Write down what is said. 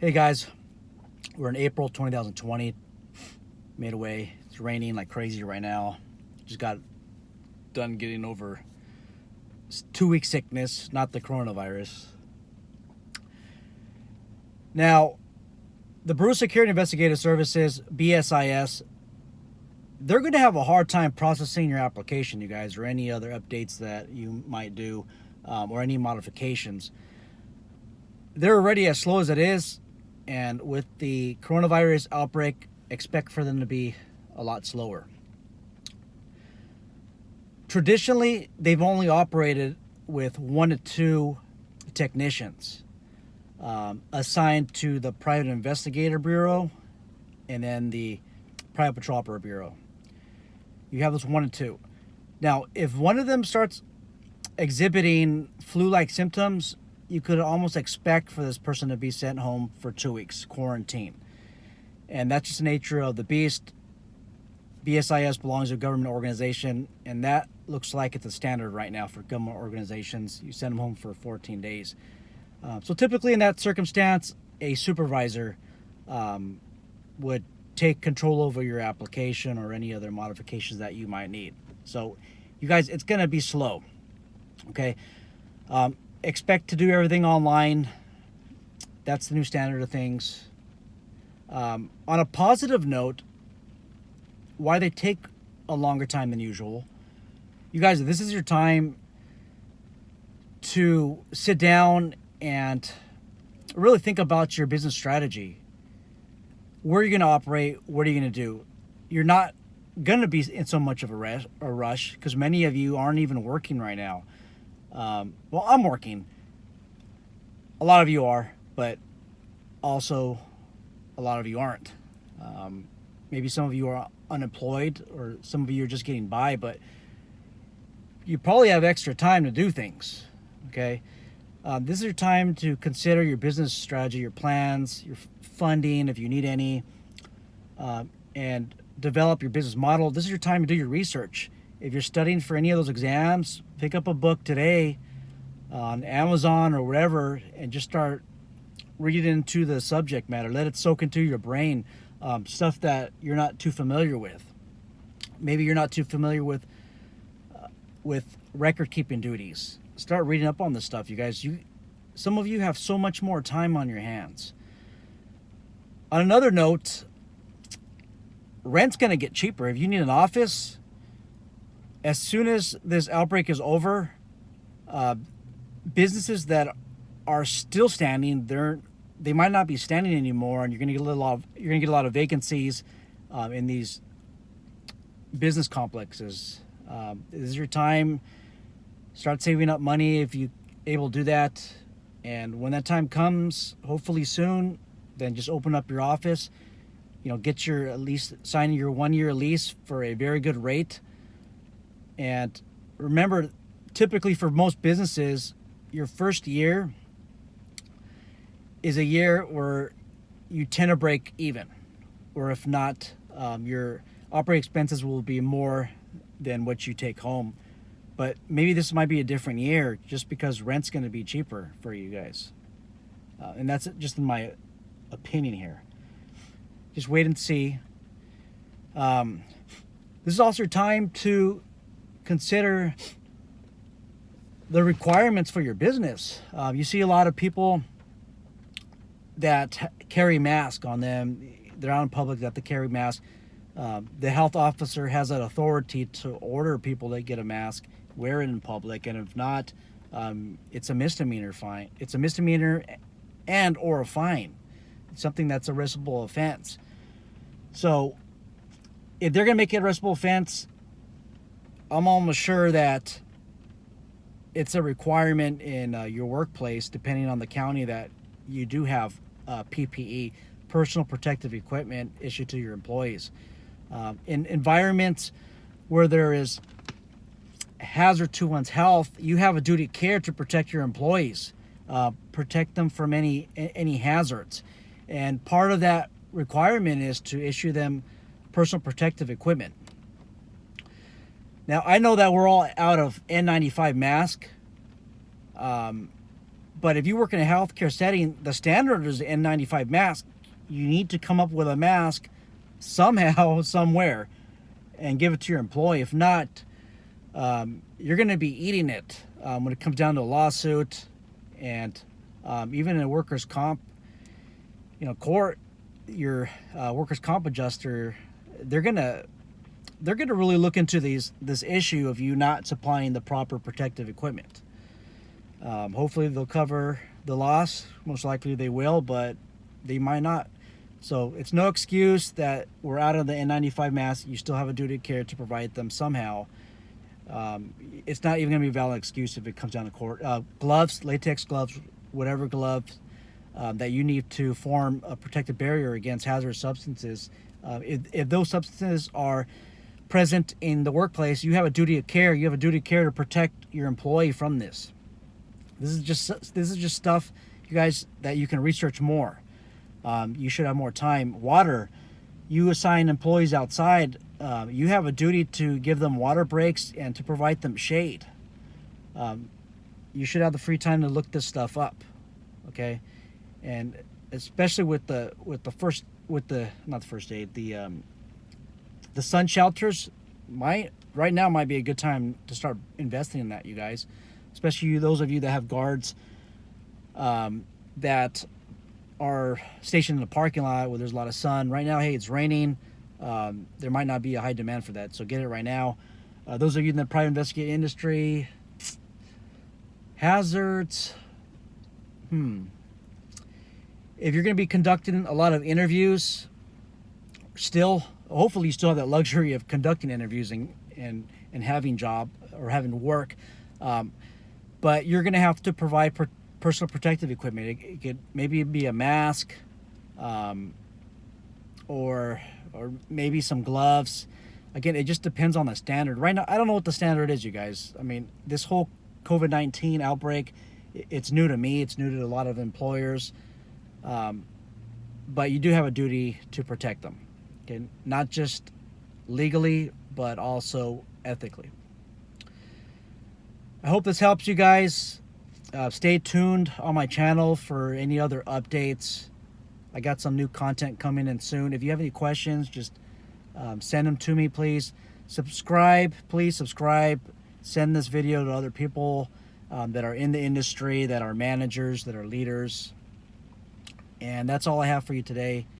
Hey guys, we're in April 2020, midway. It's raining like crazy right now. Just got done getting over 2 week sickness, not the coronavirus. Now, the Bureau of Security Investigative Services, BSIS, they're going to have a hard time processing your application, you guys, or any other updates that you might do, or any modifications. They're already as slow as it is, and with the coronavirus outbreak, expect for them to be a lot slower. Traditionally, they've only operated with 1 to 2 technicians assigned to the Private Investigator Bureau and then the Private Patrol Operator Bureau. You have those 1 to 2. Now, if one of them starts exhibiting flu-like symptoms, you could almost expect for this person to be sent home for 2 weeks, quarantine. And that's just the nature of the beast. BSIS belongs to a government organization, and that looks like it's a standard right now for government organizations. You send them home for 14 days. So typically in that circumstance, a supervisor would take control over your application or any other modifications that you might need. So you guys, it's going to be slow. Okay. Expect to do everything online. That's the new standard of things. On a positive note, why they take a longer time than usual, you guys, this is your time to sit down and really think about your business strategy. Where are you going to operate? What are you going to do? You're not going to be in so much of a rush because many of you aren't even working right now. Well, I'm working. A lot of you are, but also a lot of you aren't. Maybe some of you are unemployed or some of you are just getting by, but you probably have extra time to do things, okay? This is your time to consider your business strategy, your plans, your funding, if you need any, and develop your business model. This is your time to do your research. If you're studying for any of those exams, pick up a book today on Amazon or wherever and just start reading into the subject matter. Let it soak into your brain, stuff that you're not too familiar with. Maybe you're not too familiar with record-keeping duties. Start reading up on this stuff, you guys. Some of you have so much more time on your hands. On another note, rent's going to get cheaper. If you need an office, as soon as this outbreak is over, businesses that are still standing, they might not be standing anymore, and you're going to get a lot of vacancies in these business complexes. This is your time. Start saving up money if you're able to do that, and when that time comes, hopefully soon, then just open up your office. Get your sign your 1-year lease for a very good rate. And remember, typically for most businesses, your first year is a year where you tend to break even. Or if not, your operating expenses will be more than what you take home. But maybe this might be a different year just because rent's going to be cheaper for you guys. And that's just in my opinion here. Just wait and see. This is also your time to consider the requirements for your business. You see a lot of people that carry masks on them. They're out in public that they carry masks. The health officer has that authority to order people that get a mask, wear it in public, and if not, it's a misdemeanor fine. It's a misdemeanor and or a fine. It's something that's a arrestable offense. So if they're going to make it a arrestable offense, I'm almost sure that it's a requirement in your workplace, depending on the county, that you do have PPE, personal protective equipment, issued to your employees. In environments where there is hazard to one's health, you have a duty of care to protect your employees, protect them from any hazards. And part of that requirement is to issue them personal protective equipment. Now, I know that we're all out of N95 mask, But if you work in a healthcare setting, the standard is the N95 mask. You need to come up with a mask somehow, somewhere, and give it to your employee. If not, you're going to be eating it when it comes down to a lawsuit, and even in a workers' comp, court, your workers' comp adjuster, they're gonna really look into this issue of you not supplying the proper protective equipment. Hopefully they'll cover the loss. Most likely they will, but they might not. So it's no excuse that we're out of the N95 mask. You still have a duty of care to provide them somehow. It's not even going to be a valid excuse if it comes down to court. Gloves, latex gloves, whatever gloves that you need to form a protective barrier against hazardous substances. If those substances are present in the workplace, you have a duty of care. You have a duty of care to protect your employee from this. This is just stuff, you guys, that you can research more. You should have more time. Water, you assign employees outside. You have a duty to give them water breaks and to provide them shade. You should have the free time to look this stuff up, okay? And especially with the sun shelters, right now might be a good time to start investing in that, you guys. Especially those of you that have guards that are stationed in the parking lot where there's a lot of sun. Right now, hey, it's raining. There might not be a high demand for that, so get it right now. Those of you in the private investigative industry, hazards. If you're going to be conducting a lot of interviews, hopefully you still have that luxury of conducting interviews and having job or having work. But you're going to have to provide personal protective equipment. It could maybe be a mask, or maybe some gloves. Again, it just depends on the standard. Right now, I don't know what the standard is, you guys. I mean, this whole COVID-19 outbreak, it's new to me. It's new to a lot of employers. But you do have a duty to protect them. Okay? Not just legally, but also ethically. I hope this helps you guys. Stay tuned on my channel for any other updates. I got some new content coming in soon. If you have any questions, just send them to me, please. Please subscribe. Send this video to other people that are in the industry, that are managers, that are leaders. And that's all I have for you today.